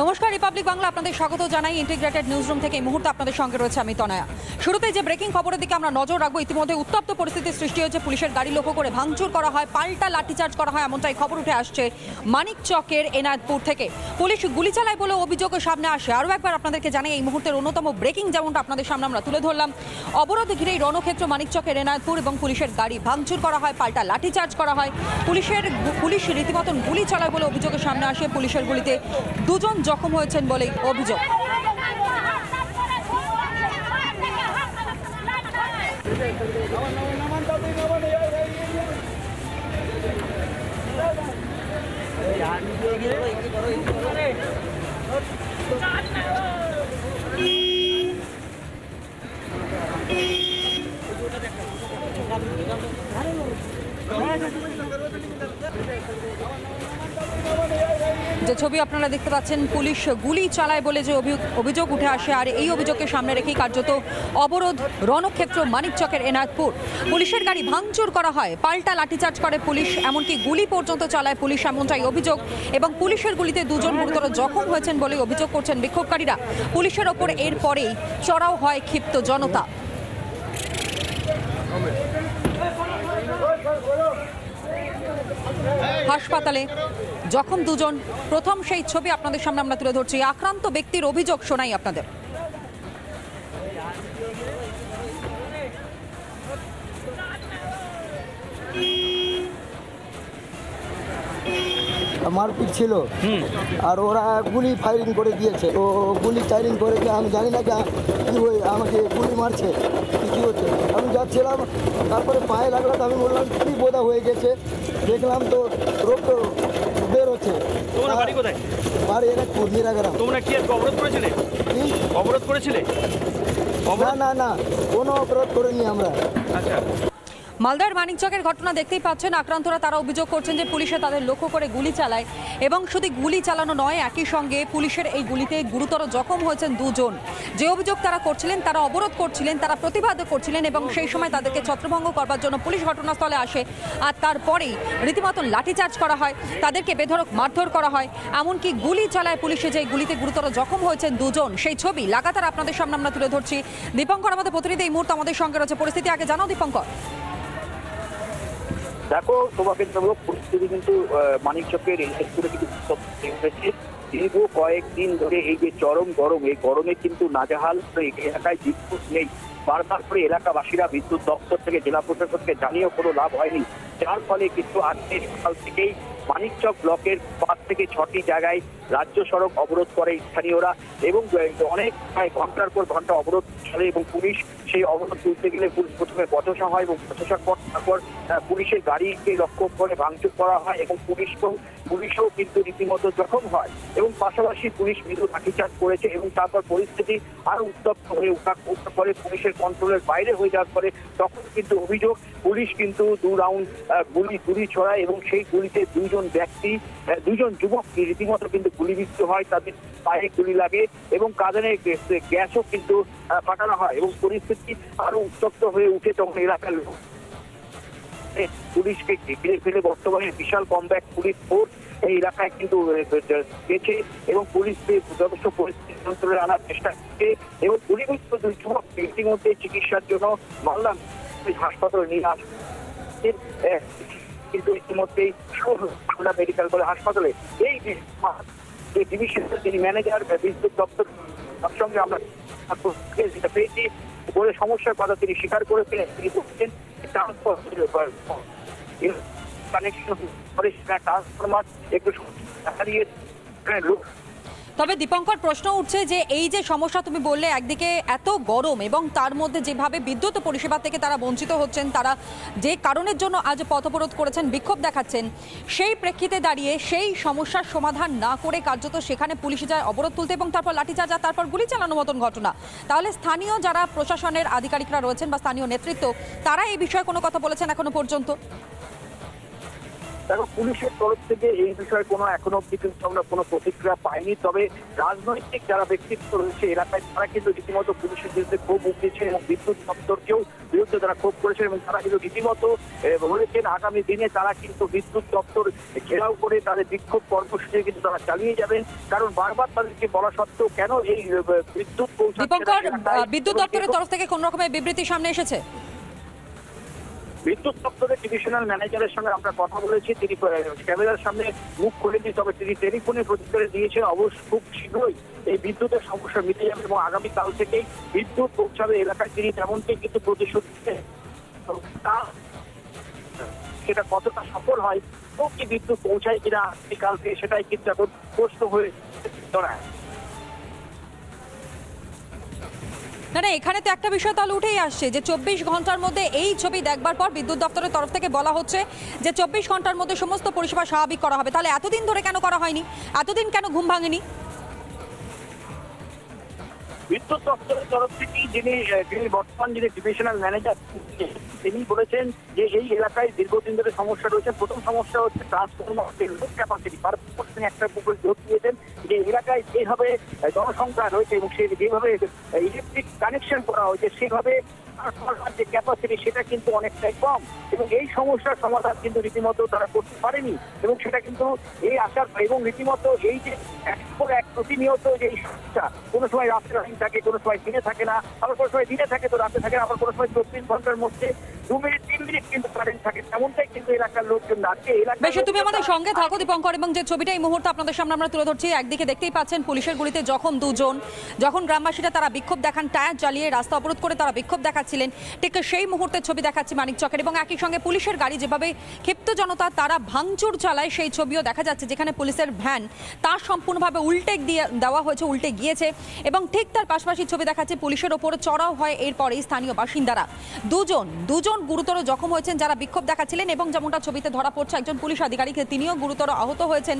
নমস্কার, রিপাবলিক বাংলা আপনাদের স্বাগত জানাই। ইন্টিগ্রেটেড নিউজরুম থেকে এই মুহূর্তে আপনাদের সঙ্গে রয়েছে আমি তনয়া। শুরুতে যে ব্রেকিং খবরের দিকে আমরা নজর রাখবো, ইতিমধ্যে উত্তপ্ত পরিস্থিতির সৃষ্টি হয়েছে। পুলিশের গাড়ি লক্ষ্য করে ভাঙচুর করা হয়, পাল্টা লাঠিচার্জ করা হয়, এমনটাই খবর উঠে আসছে মানিকচকের এনায়েতপুর থেকে। পুলিশ গুলি চালায় বলে অভিযোগের সামনে আসে। আরও একবার আপনাদেরকে জানাই এই মুহূর্তের অন্যতম ব্রেকিং, যেমনটা আপনাদের সামনে আমরা তুলে ধরলাম। অবরোধ ঘিরেই রণক্ষেত্র মানিকচকের এনায়েতপুর এবং পুলিশের গাড়ি ভাঙচুর করা হয়, পাল্টা লাঠিচার্জ করা হয়। পুলিশ রীতিমতন গুলি চালায় বলে অভিযোগের সামনে আসে। পুলিশের গুলিতে দুজন জখম হয়েছেন বলে অভিযোগ। যে ছবি আপনারা দেখতে পাচ্ছেন, পুলিশ গুলি চালায় বলে যে অভিযোগ উঠে আসে, আর এই অভিযোগকে সামনে রেখেই কার্যত অবরোধ রণক্ষেত্র মানিকচকের এনায়েতপুর। পুলিশের গাড়ি ভাঙচুর করা হয়, পাল্টা লাঠিচার্জ করে পুলিশ, এমনকি গুলি পর্যন্ত চালায় পুলিশ, এমনটাই অভিযোগ। এবং পুলিশের গুলিতে দুজন গুরুতর জখম হয়েছেন বলে অভিযোগ করছেন বিক্ষোভকারীরা। পুলিশের ওপর এরপরেই চড়াও হয় ক্ষিপ্ত জনতা। হাসপাতালে জখম দুজন। প্রথম সেই ছবি আপনাদের সামনে আমরা তুলে ধরছি। আক্রান্ত ব্যক্তির অভিযোগ শোনাই আপনাদের। মারপিট ছিল আর ওরা গুলি ফায়ারিং করে দিয়েছে। তো গুলি ফায়ারিং করে আমি জানি না কি আমাকে গুলি মারছে কি হচ্ছে। আমি যাচ্ছিলাম, তারপরে পায়ে লাগলো, তো আমি বললাম কি বোধা হয়ে গেছে। দেখলাম তো রক্ত বের হচ্ছে। বাড়ি এনায়েতপুর নিরাগ্রাম। তোমরা কি অবরোধ করেছিলে? অবরোধ করেছিলে? না না, কোনো অবরোধ করিনি আমরা। আচ্ছা, মালদার মানিকচকের ঘটনা দেখতেই পাচ্ছেন। আক্রান্তরা তারা অভিযোগ করছেন যে পুলিশে তাদের লক্ষ্য করে গুলি চালায়, এবং শুধু গুলি চালানো নয়, একই সঙ্গে পুলিশের এই গুলিতে গুরুতর জখম হয়েছেন দুজন। যে অভিযোগ তারা করছিলেন, তারা অবরোধ করছিলেন, তারা প্রতিবাদ করছিলেন, এবং সেই সময় তাদেরকে ছত্রভঙ্গ করবার জন্য পুলিশ ঘটনাস্থলে আসে। আর তারপরেই রীতিমতন লাঠিচার্জ করা হয়, তাদেরকে বেধড়ক মারধর করা হয়, এমনকি গুলি চালায় পুলিশে। যে গুলিতে গুরুতর জখম হয়েছেন দুজন, সেই ছবি লাগাতার আপনাদের সামনে আমরা তুলে ধরছি। দীপঙ্কর আমাদের প্রতিনিধি এই মুহূর্তে আমাদের সঙ্গে রয়েছে। পরিস্থিতি আগে জানাও দীপঙ্কর। দেখো, সৌভাগ্যজনক পরিস্থিতি কিন্তু মানিকচকের এনায়েতপুরে কিন্তু হয়েছে। দীর্ঘ কয়েকদিন ধরে এই যে চরম গরম, এই গরমে কিন্তু নাজেহাল এলাকায় বিদ্যুৎ নেই। বারবার করে এলাকাবাসীরা বিদ্যুৎ দপ্তর থেকে জেলা প্রশাসনকে জানিয়েও কোনো লাভ হয়নি, যার ফলে কিন্তু আজকে সকাল থেকেই মানিকচক ব্লকের 5 থেকে 6টি জায়গায় রাজ্য সড়ক অবরোধ করে স্থানীয়রা, এবং অনেক ঘন্টার পর ঘন্টা অবরোধ চলে। এবং পুলিশ সেই অবরোধ তুলতে গেলে পুলিশ প্রথমে বচসা হয়, এবং বচসার পর তারপর পুলিশের গাড়িকে লক্ষ্য করে ভাঙচুর করা হয়, এবং পুলিশও কিন্তু রীতিমতো জখম হয়। এবং পাশাপাশি পুলিশ মৃদু লাঠিচার্জ করেছে, এবং তারপর পরিস্থিতি আরো উত্তপ্ত হয়ে ওঠার পরে পুলিশের কন্ট্রোলের বাইরে হয়ে যাওয়ার পরে তখন কিন্তু অভিযোগ পুলিশ কিন্তু 2 রাউন্ড গুলি ছড়ায়, এবং সেই গুলিতে দুজন যুবক রীতিমতো কিন্তু গুলিবিদ্ধ হয়, তাদের পায়ে গুলি লাগে এবং কাঁধে গ্যাসও কিন্তু ফাটানো হয়। এবং পরিস্থিতি আরো উত্তপ্ত হয়ে উঠে তখন এলাকার লোক পুলিশকে ঘিরে ফেলে বর্তমানে বিশাল কমব্যাক পুলিশ ফোর্স এই এলাকায় কিন্তু গেছে, এবং পুলিশ যথেষ্ট পরিস্থিতি নিয়ন্ত্রণে আনার চেষ্টা করছে। এবং গুলিবিদ্ধ দুই যুবক ইতিমধ্যে চিকিৎসার জন্য মালদা হাসপাতালে নিয়ে আসে, কিন্তু ইতিমধ্যেই মালদা মেডিকেল কলেজ হাসপাতালে এই ডিভিশনের যিনি ম্যানেজার বিদ্যুৎ দপ্তর, তার সঙ্গে আমরা পেয়েছি বলে সমস্যার কথা তিনি স্বীকার করেছিলেন। তিনি বলছেন ট্রান্সফরমার একটু দেখা দিয়ে লোক। তবে দীপঙ্কর, প্রশ্ন উঠছে যে এই যে সমস্যা তুমি বললে, একদিকে এত গরম এবং তার মধ্যে যেভাবে বিদ্যুৎ পরিষেবা থেকে তারা বঞ্চিত হচ্ছেন, তারা যে কারণের জন্য আজ পথ অবরোধ করেছেন, বিক্ষোভ দেখাচ্ছেন, সেই প্রেক্ষিতে দাঁড়িয়ে সেই সমস্যার সমাধান না করে কার্যত সেখানে পুলিশ যায় অবরোধ তুলতে, এবং তারপর লাঠিচার্জ আর তারপর গুলি চালানোর মতন ঘটনা। তাহলে স্থানীয় যারা প্রশাসনের আধিকারিকরা রয়েছেন বা স্থানীয় নেতৃত্ব, তারা এই বিষয়ে কোনো কথা বলেছেন এখনো পর্যন্ত? দেখো, পুলিশের তরফ থেকে এই বিষয়ে কোনো এখনো অব্দি কিন্তু আমরা কোনো প্রতিক্রিয়া পাইনি। তবে রাজনৈতিক যারা ব্যক্তিত্ব রয়েছে এলাকায় তারা কিন্তু রীতিমতো পুলিশের বিরুদ্ধে ক্ষোভ উঠেছে এবং বিদ্যুৎ দপ্তরকেও বিরুদ্ধে তারা ক্ষোভ করেছেন এবং তারা কিন্তু রীতিমতো বলেছেন আগামী দিনে তারা কিন্তু বিদ্যুৎ দপ্তর ঘেরাও করে তাদের বিক্ষোভ কর্মসূচি কিন্তু তারা চালিয়ে যাবেন। কারণ বারবার তাদেরকে বলা সত্ত্বেও কেন এই বিদ্যুৎ দীপঙ্কর, বিদ্যুৎ দপ্তরের তরফ থেকে কোন রকমের বিবৃতি সামনে এসেছে? বিদ্যুৎ দপ্তরের ডিভিশনাল ম্যানেজারের সঙ্গে আমরা কথা বলেছি, তিনি ক্যামেরার সামনে মুখ খুলেনি, তবে তিনি টেলিফোনে প্রতিক্রিয়া দিয়েছেন অবশ্য খুব শীঘ্রই এই বিদ্যুতের সমস্যা মিটে যাবে এবং আগামীকাল থেকেই বিদ্যুৎ পৌঁছাবে এলাকায়। তিনি তেমনটাই কিন্তু প্রতিশ্রুতি সেটা কতটা সফল হয় ও কি বিদ্যুৎ পৌঁছায় কিনা আগামীকাল থেকে সেটাই কিন্তু এখন প্রশ্ন হয়ে দাঁড়ায়। না না, এখানে তো একটা বিষয় তাহলে উঠেই আসছে যে 24 ঘন্টার মধ্যে এই ছবি দেখবার পর বিদ্যুৎ দপ্তরের তরফ থেকে বলা হচ্ছে যে 24 ঘন্টার মধ্যে সমস্ত পরিষেবা স্বাভাবিক করা হবে। তাহলে এতদিন ধরে কেন করা হয়নি? এতদিন কেন ঘুম ভাঙেনি? বিদ্যুৎ দপ্তরের তরফ থেকে যিনি বর্তমান যিনি ডিভিশনাল ম্যানেজার তিনি বলেছেন যে এই এলাকায় দীর্ঘদিন ধরে সমস্যা রয়েছে। প্রথম সমস্যা হচ্ছে ট্রান্সফরমার ক্যাপাসিটি। তিনি একটা উপর জোর দিয়েছেন যে এলাকায় যেভাবে জনসংখ্যা রয়েছে এবং সেই যেভাবে ইলেকট্রিক কানেকশন করা হয়েছে সেভাবে ট্রান্সফরমার যে ক্যাপাসিটি সেটা কিন্তু অনেকটাই কম এবং এই সমস্যার সমাধান কিন্তু রীতিমতো তারা করতে পারেনি এবং সেটা কিন্তু এই আসার এবং রীতিমতো এই যে এক প্রতিনিয়ত যে এই সমস্যা, কোনো সময় রাত্রে লাইন থাকে, কোনো সময় দিনে থাকে না, আবার কোনো সময় দিনে থাকে তো রাতে থাকে না, আবার কোনো সময় 24 ঘন্টার মধ্যে 2 মিনিট 3 মিনিট কিন্তু কারেন্ট থাকে, তেমনটাই কিন্তু এলাকার লোকজন আছে। বেশ, তুমি আমাদের সঙ্গে থাকো দীপঙ্কর, এবং যে ছবিটা এই মুহূর্তে আপনাদের সামনে আমরা তুলে ধরছি, একদিকে দেখতেই পাচ্ছেন পুলিশের গুলিতে জখম দুজন, যখন গ্রামবাসীরা তারা বিক্ষোভ দেখান, টায়ার জ্বালিয়ে রাস্তা অবরোধ করে তারা বিক্ষোভ দেখাচ্ছিলেন, ঠিক সেই মুহূর্তে ছবি দেখাচ্ছি মানিকচকের, এবং একই সঙ্গে পুলিশের গাড়ি যেভাবে ক্ষিপ্ত জনতা তারা ভাঙচুর চালায় সেই ছবিও দেখা যাচ্ছে, যেখানে পুলিশের ভ্যান তা সম্পূর্ণভাবে উল্টে দিয়ে দেওয়া হয়েছে, উল্টে গিয়েছে, এবং ঠিক তার পাশাপাশি ছবি দেখাচ্ছে পুলিশের ওপর চড়াও হয় এরপরে স্থানীয় বাসিন্দারা। দুজন গুরুতর জখম হয়েছেন যারা বিক্ষোভ দেখাচ্ছিলেন, এবং যেমনটা ছবিতে ধরা পড়ছে একজন পুলিশ আধিকারিক তিনিও গুরুতর আহত হয়েছেন,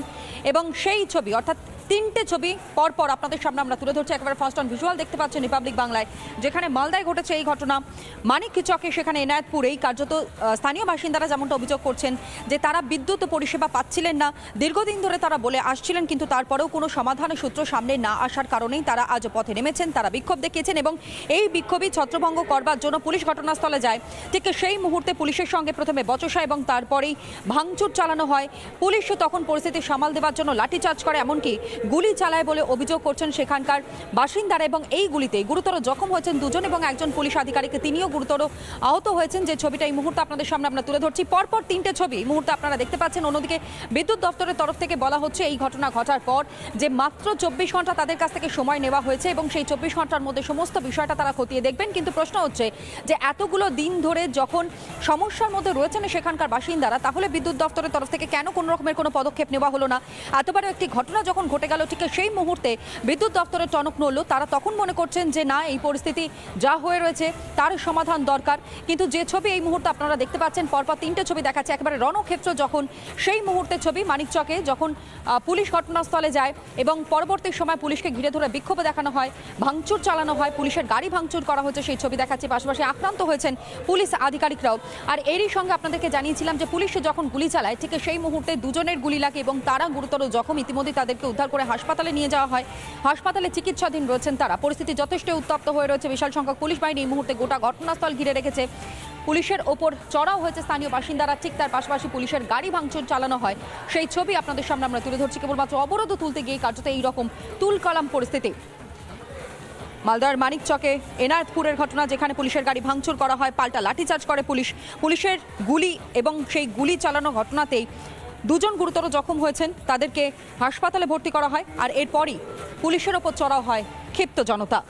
এবং সেই ছবি অর্থাৎ 3টে ছবি পরপর আপনাদের সামনে আমরা তুলে ধরছি। একেবারে ফার্স্ট অন ভিজুয়াল দেখতে পাচ্ছেন রিপাবলিক বাংলায়, যেখানে মালদায় ঘটেছে এই ঘটনা, মানিকচকে সেখানে এনায়েতপুর, এই কার্যত স্থানীয় বাসিন্দারা যেমনটা অভিযোগ করছেন যে তারা বিদ্যুৎ পরিষেবা পাচ্ছিলেন না, দীর্ঘদিন ধরে তারা বলে আসছিলেন, কিন্তু তারপরেও কোনো সমাধানের সূত্র সামনে না আসার কারণেই তারা আজ পথে নেমেছেন, তারা বিক্ষোভ দেখিয়েছেন, এবং এই বিক্ষোভই ছত্রভঙ্গ করবার জন্য পুলিশ ঘটনাস্থলে যায়। ঠিক সেই মুহূর্তে পুলিশের সঙ্গে প্রথমে বচসা এবং তারপরেই ভাঙচুর চালানো হয়। পুলিশ তখন পরিস্থিতি সামাল দেওয়ার জন্য লাঠিচার্জ করে, এমনকি গুলি চালায় বলে অভিযোগ করছেন সেখানকার বাসিন্দারা, এবং এই গুলিতে গুরুতর জখম হয়েছেন দুজন এবং একজন পুলিশ আধিকারিক তিনিও গুরুতর আহত হয়েছেন, যে ছবিটা এই মুহূর্তে আপনাদের সামনে আমরা তুলে ধরছি। পরপর 3টে ছবি এই মুহূর্তে আপনারা দেখতে পাচ্ছেন। অন্যদিকে বিদ্যুৎ দপ্তরের তরফ থেকে বলা হচ্ছে এই ঘটনা ঘটার পর যে মাত্র 24 ঘন্টা তাদের কাছ থেকে সময় নেওয়া হয়েছে এবং সেই 24 ঘন্টার মধ্যে সমস্ত বিষয়টা তারা খতিয়ে দেখবেন। কিন্তু প্রশ্ন হচ্ছে যে এতগুলো দিন ধরে যখন সমস্যার মধ্যে রয়েছেন সেখানকার বাসিন্দারা, তাহলে বিদ্যুৎ দপ্তরের তরফ থেকে কেন কোনো রকমের কোনো পদক্ষেপ নেওয়া হলো না? এতবারও একটি ঘটনা যখন ঘটে গেল, ঠিক সেই মুহূর্তে বিদ্যুৎ দপ্তরের টনক নড়ল। তারা তখন মনে করছেন যে না, এই পরিস্থিতি যা হয়ে রয়েছে তার সমাধান দরকার। কিন্তু যে ছবি এই মুহূর্তে আপনারা দেখতে পাচ্ছেন, পরপর 3টে ছবি দেখাচ্ছে, একেবারে রণক্ষেত্র যখন সেই মুহূর্তে ছবি মানিকচকে, যখন পুলিশ ঘটনাস্থলে যায় এবং পরবর্তী সময় পুলিশকে ঘিরে ধরে বিক্ষোভ দেখানো হয়, ভাঙচুর চালানো হয়, পুলিশের গাড়ি ভাঙচুর করা হয়েছে সেই ছবি দেখাচ্ছে। পাশাপাশি আক্রান্ত হয়েছেন পুলিশ আধিকারিকরাও। আর এরই সঙ্গে আপনাদেরকে জানিয়েছিলাম যে পুলিশ যখন গুলি চালায় ঠিক সেই মুহূর্তে দুজনের গুলি লাগে এবং তারা গুরুতর জখম। ইতিমধ্যে তাদেরকে উদ্ধার করে হাসপাতালে নিয়ে যাওয়া হয়, হাসপাতালে চিকিৎসাধীন রয়েছেন তারা। পরিস্থিতি যথেষ্ট উত্তপ্ত হয়ে রয়েছে, বিশাল সংখ্যক পুলিশ বাহিনী এই মুহূর্তে গোটা ঘটনাস্থল ঘিরে রেখেছে। পুলিশের ওপর চড়াও হয়েছে স্থানীয় বাসিন্দারা, ঠিক তার পাশাপাশি পুলিশের গাড়ি ভাঙচুর চালানো হয় সেই ছবি আপনাদের সামনে আমরা তুলে ধরছি। কেবলমাত্র অবরোধ তুলতে গিয়ে কার্যত এইরকম তুলকালাম পরিস্থিতি। মালদার মানিকচকে এনায়েতপুরের ঘটনা, যেখানে পুলিশের গাড়ি ভাঙচুর করা হয়, পাল্টা লাঠিচার্জ করে পুলিশের গুলি, এবং সেই গুলি চালানো ঘটনাতেই দুজন গুরুতর জখম হয়েছেন, তাদেরকে হাসপাতালে ভর্তি করা হয়। আর এরপরই পুলিশের ওপর চড়াও হয় ক্ষিপ্ত জনতা।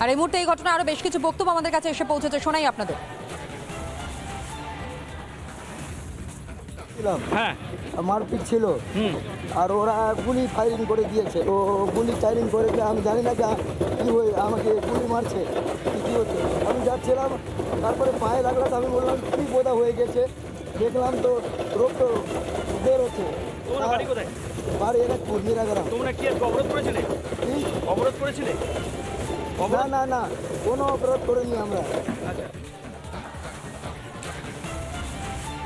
আর এই মুহূর্তে এই ঘটনা আরো বেশ কিছু বক্তব্য আমাদের কাছে এসে পৌঁছেছে, শোনাই আপনাদের। হ্যাঁ, মারপিট ছিল আর ওরা গুলি ফায়ারিং করে দিয়েছে, তো গুলি ফায়ারিং করে দিয়ে আমি জানি না কি হয়ে আমাকে গুলি মারছে, কি হচ্ছে। আমি যাচ্ছিলাম, তারপরে পায়ে লাগলো, তো আমি বললাম কি বোধা হয়ে গেছে, দেখলাম তো রক্ত বের হচ্ছে। বাড়ি এলাকপুর নিরাগ্রাম। তোমরা কি আজকে অবরোধ করেছিলে? কি? অবরোধ করেছিলে? না না না, কোনো অপরাধ করিনি আমরা। আচ্ছা,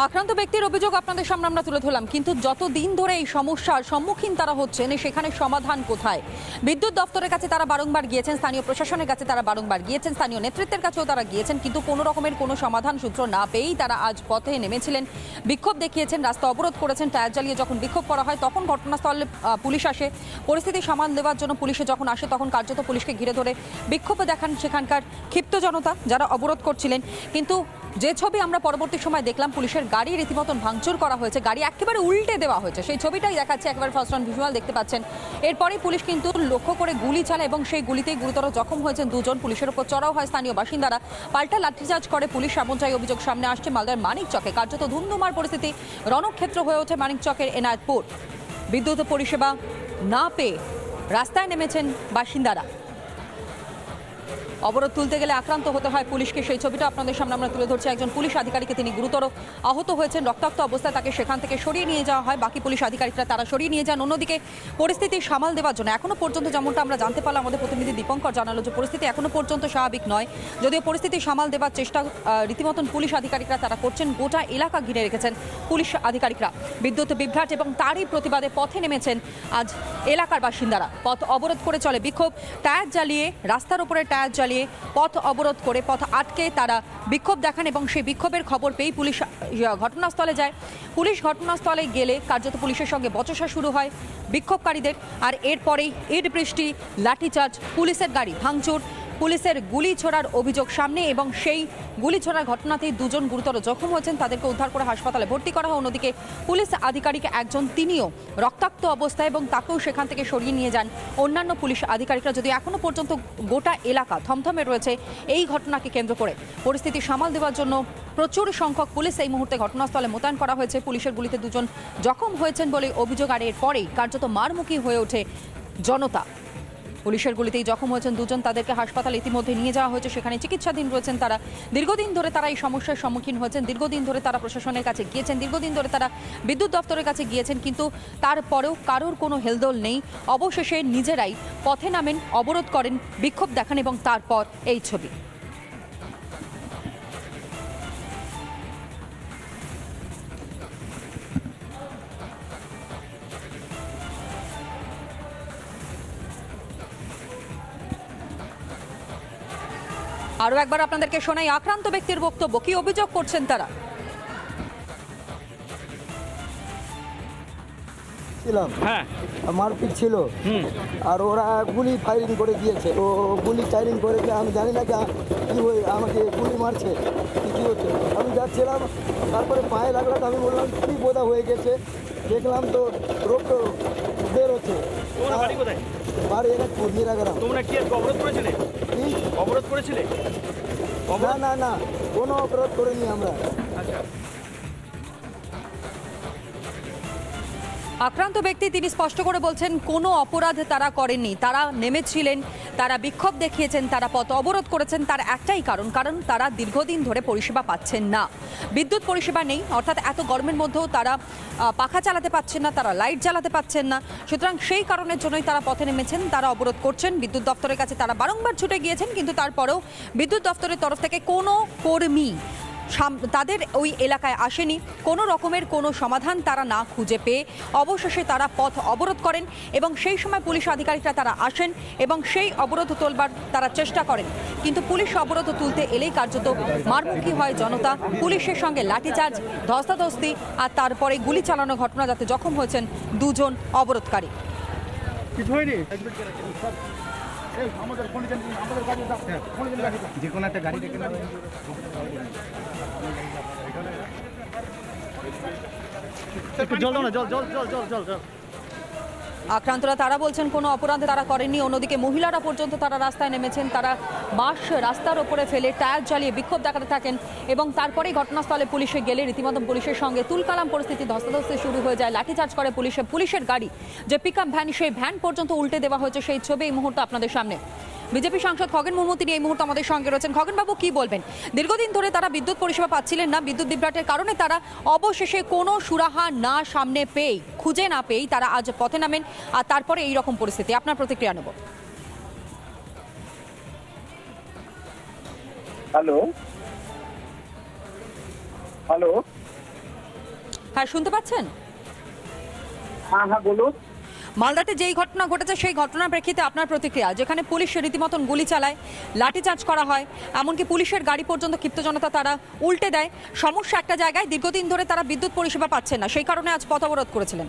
আক্রান্ত ব্যক্তির অভিযোগ আপনাদের সামনে আমরা তুলে ধরলাম, কিন্তু যতদিন ধরে এই সমস্যার সম্মুখীন তারা হচ্ছেন সেখানে সমাধান কোথায়? বিদ্যুৎ দপ্তরের কাছে তারা বারংবার গিয়েছেন, স্থানীয় প্রশাসনের কাছে তারা বারংবার গিয়েছেন, স্থানীয় নেতৃত্বের কাছেও তারা গিয়েছেন, কিন্তু কোনো রকমের কোনো সমাধান সূত্র না পেয়েই তারা আজ পথে নেমেছিলেন, বিক্ষোভ দেখিয়েছেন, রাস্তা অবরোধ করেছেন। টায়ার জ্বালিয়ে যখন বিক্ষোভ করা হয় তখন ঘটনাস্থলে পুলিশ আসে। পরিস্থিতি সামাল দেওয়ার জন্য পুলিশে যখন আসে তখন কার্যত পুলিশকে ঘিরে ধরে বিক্ষোভ দেখান সেখানকার ক্ষিপ্ত জনতা যারা অবরোধ করছিলেন। কিন্তু যে ছবি আমরা পরবর্তী সময় দেখলাম, পুলিশের গাড়ি রীতিমতন ভাঙচুর করা হয়েছে, গাড়ি একেবারে উল্টে দেওয়া হয়েছে, সেই ছবিটাই দেখাচ্ছে, একেবারে ফার্স্ট অন ভিজুয়াল দেখতে পাচ্ছেন। এরপরেই পুলিশ কিন্তু লক্ষ্য করে গুলি চালায় এবং সেই গুলিতেই গুরুতর জখম হয়েছেন দুজন। পুলিশের উপর চড়াও হয় স্থানীয় বাসিন্দারা, পাল্টা লাঠিচার্জ করে পুলিশ। এমনটাই অভিযোগ সামনে আসছে মালদার মানিকচকে। কার্যত ধুন্ধুমার পরিস্থিতি, রণক্ষেত্র হয়ে ওঠে মানিকচকের এনায়েতপুর। বিদ্যুৎ পরিষেবা না পেয়ে রাস্তায় নেমেছেন বাসিন্দারা। অবরোধ তুলতে গেলে আক্রান্ত হতে হয় পুলিশকে, সেই ছবিটা আপনাদের সামনে আমরা তুলে ধরছি। একজন পুলিশ আধিকারিককে তিনি গুরুতর আহত হয়েছেন, রক্তাক্ত অবস্থায় তাকে সেখান থেকে সরিয়ে নিয়ে যাওয়া হয়। বাকি পুলিশ আধিকারিকরা তারা সরিয়ে নিয়ে যান। অন্যদিকে পরিস্থিতি সামাল দেওয়ার জন্য এখনো পর্যন্ত যেমনটা আমরা জানতে পারলাম, আমাদের প্রতিনিধি দীপঙ্কর জানালো যে পরিস্থিতি এখনো পর্যন্ত স্বাভাবিক নয়। যদিও পরিস্থিতি সামাল দেওয়ার চেষ্টা রীতিমতন পুলিশ আধিকারিকরা তারা করছেন। গোটা এলাকা ঘিরে রেখেছেন পুলিশ আধিকারিকরা। বিদ্যুৎ বিভ্রাট এবং তারই প্রতিবাদে পথে নেমেছেন আজ এলাকার বাসিন্দারা। পথ অবরোধ করে চলে বিক্ষোভ, টায়ার জ্বালিয়ে, রাস্তার উপরে টায়ার জ্বালিয়ে পথ অবরোধ করে, পথ আটকে তারা বিক্ষোভ দেখান এবং সেই বিক্ষোভের খবর পেয়েই পুলিশ ঘটনাস্থলে যায়। পুলিশ ঘটনাস্থলে গেলে কার্যত পুলিশের সঙ্গে বচসা শুরু হয় বিক্ষোভকারীদের। আর এরপরেই ইট বৃষ্টি, লাঠিচার্জ, পুলিশের গাড়ি ভাঙচুর, পুলিশের গুলি ছোড়ার অভিযোগ সামনে এবং সেই গুলি ছোড়ার ঘটনাতেই দুজন গুরুতর জখম হয়েছেন। তাদেরকে উদ্ধার করে হাসপাতালে ভর্তি করা হয়। অন্যদিকে পুলিশ আধিকারিক একজন, তিনিও রক্তাক্ত অবস্থায় এবং তাকেও সেখান থেকে সরিয়ে নিয়ে যান অন্যান্য পুলিশ আধিকারিকরা। যদিও এখনো পর্যন্ত গোটা এলাকা থমথমে রয়েছে এই ঘটনাকে কেন্দ্র করে। পরিস্থিতি সামাল দেওয়ার জন্য প্রচুর সংখ্যক পুলিশ এই মুহূর্তে ঘটনাস্থলে মোতায়েন করা হয়েছে। পুলিশের গুলিতে দুজন জখম হয়েছেন বলে অভিযোগ। আর এরপরেই কার্যত মারমুখী হয়ে ওঠে জনতা। পুলিশের গুলিতেই জখম হয়েছেন দুজন, তাদেরকে হাসপাতালে ইতিমধ্যে নিয়ে যাওয়া হয়েছে, সেখানে চিকিৎসাধীন রয়েছেন তারা। দীর্ঘদিন ধরে তারা এই সমস্যার সম্মুখীন হয়েছেন, দীর্ঘদিন ধরে তারা প্রশাসনের কাছে গিয়েছেন, দীর্ঘদিন ধরে তারা বিদ্যুৎ দপ্তরের কাছে গিয়েছেন, কিন্তু তারপরেও কারোর কোনো হেলদোল নেই। অবশেষে নিজেরাই পথে নামেন, অবরোধ করেন, বিক্ষোভ দেখান এবং তারপর এই ছবি। আরও একবার আপনাদেরকে শোনাই আক্রান্ত ব্যক্তির বক্তব্য, কি অভিযোগ করছেন তারা। হ্যাঁ, মারপিট ছিল আর ওরা গুলি ফায়ারিং করে দিয়েছে। তো গুলি ফায়ারিং করে আমি জানি না কি হয়ে আমাকে গুলি মারছে, কি হচ্ছে। আমি যাচ্ছিলাম, তারপরে পায়ে লাগলো, তো আমি বললাম কি বোধা হয়ে গেছে। দেখলাম তো রোগ বের হচ্ছে। তোমার বাড়ি কোথায়? বাড়ি এলাকপুর নিরাগ্রাম। তোমরা কি আজকে অবরোধ করেছিলে? কি? অবরোধ করেছিলে? না না না, কোনো অপরাধ করিনি আমরা। আচ্ছা, আক্রান্ত ব্যক্তি তিনি স্পষ্ট করে বলছেন কোনো অপরাধ তারা করেননি, তারা নেমেছিলেন, তারা বিক্ষোভ দেখিয়েছেন, তারা পথ অবরোধ করেছেন। তার একটাই কারণ তারা দীর্ঘদিন ধরে পরিষেবা পাচ্ছেন না, বিদ্যুৎ পরিষেবা নেই। অর্থাৎ এত গরমের মধ্যেও তারা পাখা চালাতে পাচ্ছেন না, তারা লাইট জ্বালাতে পাচ্ছেন না। সুতরাং সেই কারণের জন্যই তারা পথে নেমেছেন, তারা অবরোধ করছেন। বিদ্যুৎ দপ্তরের কাছে তারা বারংবার ছুটে গিয়েছেন, কিন্তু তারপরেও বিদ্যুৎ দপ্তরের তরফ থেকে কোনো কর্মী তাদের ওই এলাকায় আসেনি। কোনো রকমের কোনো সমাধান তারা না খুঁজে পেয়ে অবশেষে তারা পথ অবরোধ করেন এবং সেই সময় পুলিশ আধিকারিকরা তারা আসেন এবং সেই অবরোধ তোলবার তারা চেষ্টা করেন। কিন্তু পুলিশ অবরোধ তুলতে এলেই কার্যত মারমুখী হয় জনতা, পুলিশের সঙ্গে লাঠিচার্জ, ধস্তাধস্তি আর তারপরে গুলি চালানোর ঘটনা, যাতে জখম হয়েছেন দুজন অবরোধকারী। কিছু হয়নি। যে কোনো একটা গাড়ি দেখে জল দাও না, জল জল জল জল জল জল। আক্রান্তরা তারা বলছেন কোনো অপরাধ তারা করেননি। অন্যদিকে মহিলারা পর্যন্ত তারা রাস্তায় নেমেছেন, তারা বাঁশ রাস্তার ওপরে ফেলে টায়ার জ্বালিয়ে বিক্ষোভ দেখাতে থাকেন এবং তারপরেই ঘটনাস্থলে পুলিশে গেলে রীতিমতো পুলিশের সঙ্গে তুলকালাম পরিস্থিতি, ধস্তাধস্তি শুরু হয়ে যায়, লাঠিচার্জ করে পুলিশের গাড়ি, যে পিকআপ ভ্যান, সেই ভ্যান পর্যন্ত উল্টে দেওয়া হয়েছে। সেই ছবি এই মুহূর্তে আপনাদের সামনে। বিজেপি সাংসদ খগেন মুর্মু তিনি এই মুহূর্তে আমাদের সঙ্গে রয়েছেন। খগেন বাবু, কি বলবেন? দীর্ঘদিন ধরে তারা বিদ্যুৎ পরিষেবা পাচ্ছিলেন না, বিদ্যুৎ বিভ্রাটের কারণে তারা অবশেষে কোনো সুরাহা না সামনে পেয়ে, খুঁজে না পেয়েই তারা আজ পথে নামেন, আর তারপরে এই রকম পরিস্থিতি। আপনার প্রতিক্রিয়া নেব। হ্যালো হ্যালো হ্যাঁ, শুনতে পাচ্ছেন? হ্যাঁ হ্যাঁ বলুন। মালদাতে যেই ঘটনা ঘটেছে সেই ঘটনার প্রেক্ষিতে আপনার প্রতিক্রিয়া, যেখানে পুলিশ রীতিমতন গুলি চালায়, লাঠিচার্জ করা হয়, এমনকি পুলিশের গাড়ি পর্যন্ত ক্ষিপ্ত জনতা তারা উল্টে দেয়। সমস্যা একটা জায়গায়, দীর্ঘদিন ধরে তারা বিদ্যুৎ পরিষেবা পাচ্ছেন না, সেই কারণে আজ পথ অবরোধ করেছিলেন।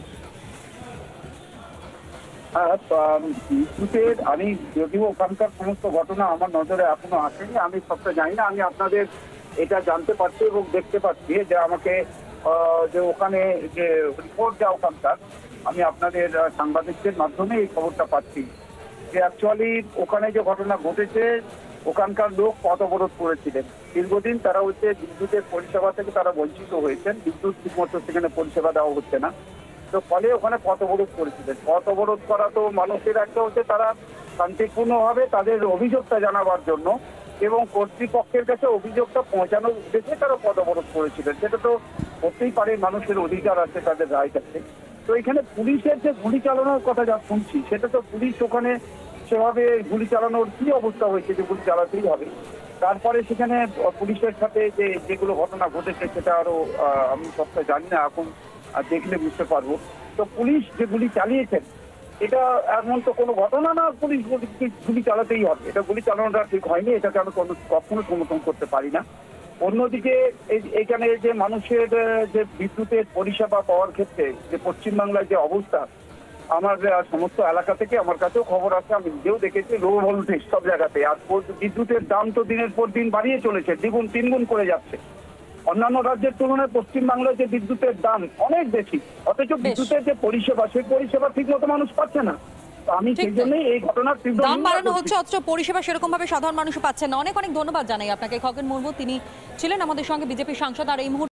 বিদ্যুতের আমি যদিও ওখানকার সমস্ত ঘটনা আমার নজরে এখনো আসেনি, আমি সবটা জানি না। আমি আপনাদের এটা জানতে পারছি এবং দেখতে পাচ্ছি যে আমাকে যে ওখানে যে রিপোর্ট দেওয়া ওখানকার, আমি আপনাদের সাংবাদিকদের মাধ্যমে এই খবরটা পাচ্ছি যে অ্যাকচুয়ালি ওখানে যে ঘটনা ঘটেছে, ওখানকার লোক পথ অবরোধ করেছিলেন দীর্ঘদিন। তারা হচ্ছে বিদ্যুতের পরিষেবা থেকে তারা বঞ্চিত হয়েছেন, বিদ্যুৎ ঠিকমতো সেখানে পরিষেবা দেওয়া হচ্ছে না। তো ফলে ওখানে পথ অবরোধ করেছিলেন। পথ অবরোধ করা তো মানুষের একটা হচ্ছে তারা শান্তিপূর্ণভাবে তাদের অভিযোগটা জানাবার জন্য এবং কর্তৃপক্ষের কাছে অভিযোগটা পৌঁছানোর উদ্দেশ্যে তারা পথ অবরোধ করেছিলেন। সেটা তো করতেই পারে, মানুষের অধিকার আছে তাদের রাইট আছে। তো এখানে পুলিশের যে গুলি চালানোর কথা যা শুনছি, সেটা তো পুলিশ ওখানে সেভাবে গুলি চালানোর কি অবস্থা হয়েছে যে গুলি চালাতেই হবে। তারপরে সেখানে পুলিশের সাথে যে যেগুলো ঘটনা ঘটেছে সেটা আরো আমি সবটা জানি না, এখন দেখলে বুঝতে পারবো। তো পুলিশ যে গুলি চালিয়েছেন এটা এমন তো কোনো ঘটনা না, পুলিশ গুলি চালাতেই হবে, এটা গুলি চালানোটা ঠিক হয়নি, এটাকে আমি কখনো সমর্থন করতে পারি না। অন্যদিকে এখানে যে মানুষের যে বিদ্যুতের পরিষেবা পাওয়ার ক্ষেত্রে যে পশ্চিমবাংলার যে অবস্থা, আমার সমস্ত এলাকা থেকে আমার কাছেও খবর আছে, আমি নিজেও দেখেছি লো ভোল্টেজ সব জায়গাতে। আর বিদ্যুতের দাম তো দিনের পর দিন বাড়িয়ে চলেছে, দ্বিগুণ তিনগুণ করে যাচ্ছে। অন্যান্য রাজ্যের তুলনায় পশ্চিমবাংলায় যে বিদ্যুতের দাম অনেক বেশি, অথচ বিদ্যুতের যে পরিষেবা সেই পরিষেবা ঠিক মতো মানুষ পাচ্ছে না। তো আমি সেই জন্যই এই ঘটনার তীব্র দাম নিন্দা বাড়ানো করছি। হচ্ছে, অথচ পরিষেবা সেরকম ভাবে সাধারণ মানুষ পাচ্ছেন না। অনেক অনেক ধন্যবাদ জানাই আপনাকে খগেন মুর্মু, তিনি ছিলেন আমাদের সঙ্গে বিজেপি সাংসদ। আর এই মুহূর্তে